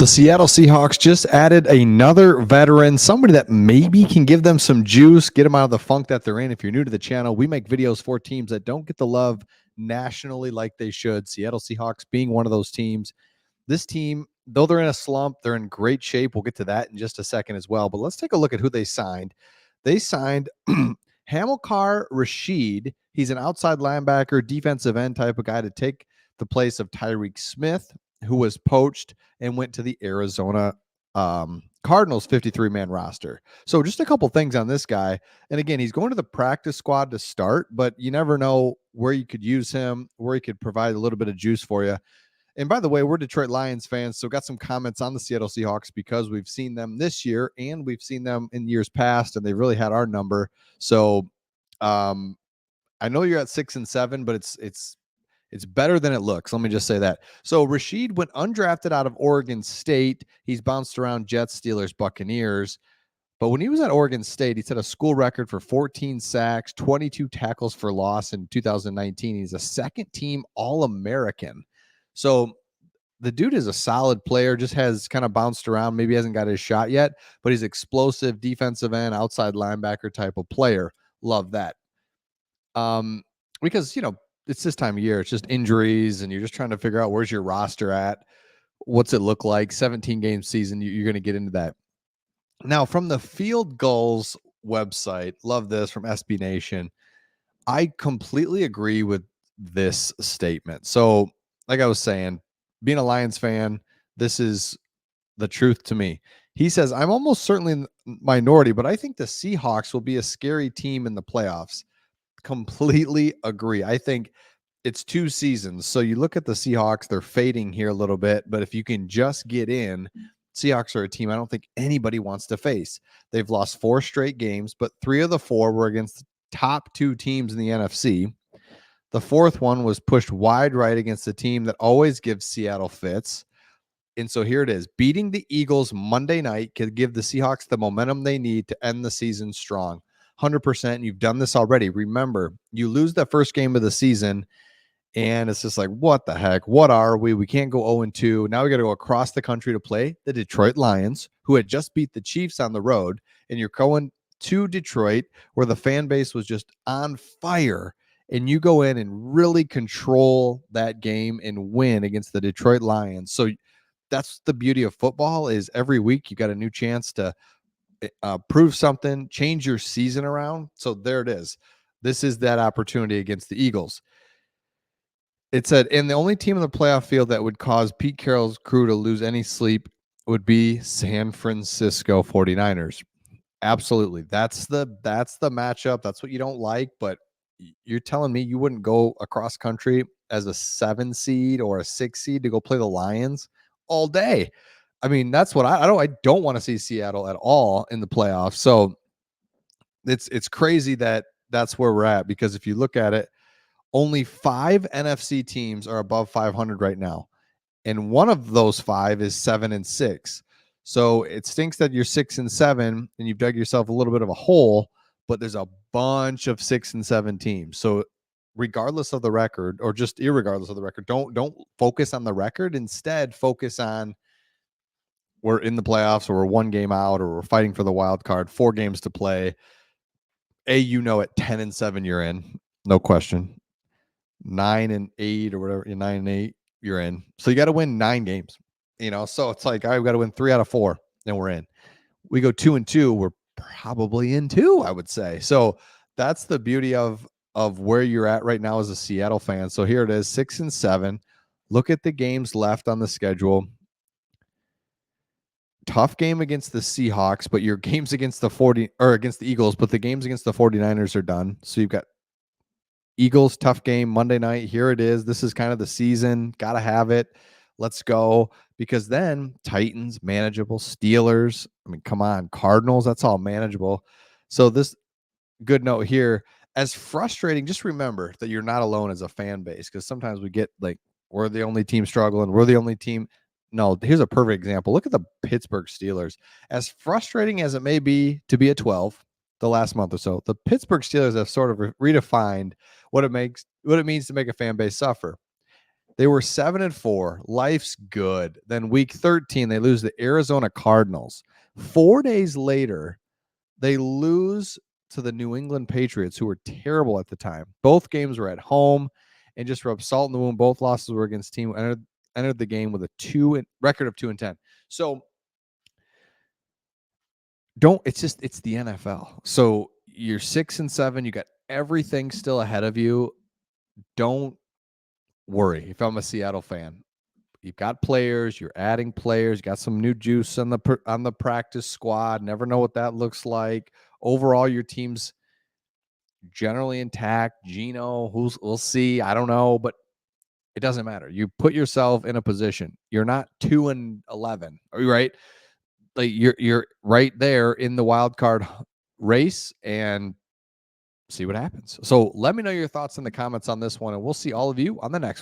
The Seattle Seahawks just added another veteran, somebody that maybe can give them some juice, get them out of the funk that they're in. If you're new to the channel, we make videos for teams that don't get the love nationally like they should. Seattle Seahawks being one of those teams. This team, though they're in a slump, they're in great shape. We'll get to that in just a second as well. But let's take a look at who they signed. They signed Hamilcar Rashid. He's an outside linebacker, defensive end type of guy to take the place of Tyreek Smith, who was poached and went to the Arizona Cardinals 53-man roster. So just a couple things on this guy. And again, he's going to the practice squad to start, but you never know where you could use him, where he could provide a little bit of juice for you. And by the way, we're Detroit Lions fans, so got some comments on the Seattle Seahawks because we've seen them this year and we've seen them in years past, and they've really had our number. So I know you're at 6-7, but it's better than it looks. Let me just say that. So Rashid went undrafted out of Oregon State. He's bounced around Jets, Steelers, Buccaneers. But when he was at Oregon State, he set a school record for 14 sacks, 22 tackles for loss in 2019. He's a second-team All-American. So the dude is a solid player, just has kind of bounced around. Maybe hasn't got his shot yet, but he's explosive defensive end, outside linebacker type of player. Love that. Because, it's this time of year. It's just injuries, and you're just trying to figure out where's your roster at. What's it look like? 17-game season, you're going to get into that. Now, from the Field Gulls website, love this, from SB Nation, I completely agree with this statement. So, like I was saying, being a Lions fan, this is the truth to me. He says, I'm almost certainly in the minority, but I think the Seahawks will be a scary team in the playoffs. Completely agree. I think it's 2 seasons. So you look at the Seahawks, they're fading here a little bit, but if you can just get in, Seahawks are a team I don't think anybody wants to face. They've lost 4 straight games, but 3 of the 4 were against the top 2 teams in the NFC. The 4th one was pushed wide right against a team that always gives Seattle fits. And so here it is. Beating the Eagles Monday night could give the Seahawks the momentum they need to end the season strong. 100%. You've done this already. Remember, you lose the first game of the season, and it's just like, what the heck? What are we? We can't go 0-2. Now we got to go across the country to play the Detroit Lions, who had just beat the Chiefs on the road, and you're going to Detroit, where the fan base was just on fire, and you go in and really control that game and win against the Detroit Lions. So that's the beauty of football, is every week you got a new chance to prove something, change your season around. So there it is. This is that opportunity against the Eagles. It said, and the only team in the playoff field that would cause Pete Carroll's crew to lose any sleep would be San Francisco 49ers. Absolutely. That's the matchup. That's what you don't like, but you're telling me you wouldn't go across country as a 7 seed or a 6 seed to go play the Lions all day? I mean, that's what I don't want to see Seattle at all in the playoffs. So it's crazy that that's where we're at, because if you look at it, only 5 NFC teams are above 500 right now, and one of those 5 is 7-6. So it stinks that you're 6-7 and you've dug yourself a little bit of a hole, but there's a bunch of 6-7 teams. So regardless of the record, or just irregardless of the record, don't focus on the record. Instead, focus on, we're in the playoffs, or we're 1 game out, or we're fighting for the wild card, 4 games to play. At 10-7, you're in, no question. 9-8 or whatever, 9-8, you're in. So you got to win 9 games, so it's like, all right, we got to win 3 out of 4, and we're in. We go 2-2, we're probably in 2, I would say. So that's the beauty of where you're at right now as a Seattle fan. So here it is, 6-7. Look at the games left on the schedule. Tough game against the Seahawks, but your games against the against the Eagles, but the games against the 49ers are done. So you've got Eagles, tough game Monday night. Here it is. This is kind of the season. Got to have it. Let's go. Because then Titans, manageable. Steelers, I mean, come on. Cardinals, that's all manageable. So this good note here, as frustrating, just remember that you're not alone as a fan base, because sometimes we get like, we're the only team struggling. We're the only team. No, here's a perfect example. Look at the Pittsburgh Steelers. As frustrating as it may be to be at 12 the last month or so, the Pittsburgh Steelers have sort of redefined what it means to make a fan base suffer. They were 7-4. Life's good. Then week 13, they lose the Arizona Cardinals. 4 days later, they lose to the New England Patriots, who were terrible at the time. Both games were at home, and just rub salt in the wound. Both losses were against team entered the game with a record of 2-10. So it's the NFL. So you're 6-7. You got everything still ahead of you. Don't worry. If I'm a Seattle fan, you've got players, you're adding players, you got some new juice on the practice squad. Never know what that looks like. Overall, your team's generally intact. Geno, we'll see. I don't know, but it doesn't matter. You put yourself in a position. You're not 2-11, right? Like you're right there in the wild card race, and see what happens. So let me know your thoughts in the comments on this one, and we'll see all of you on the next one.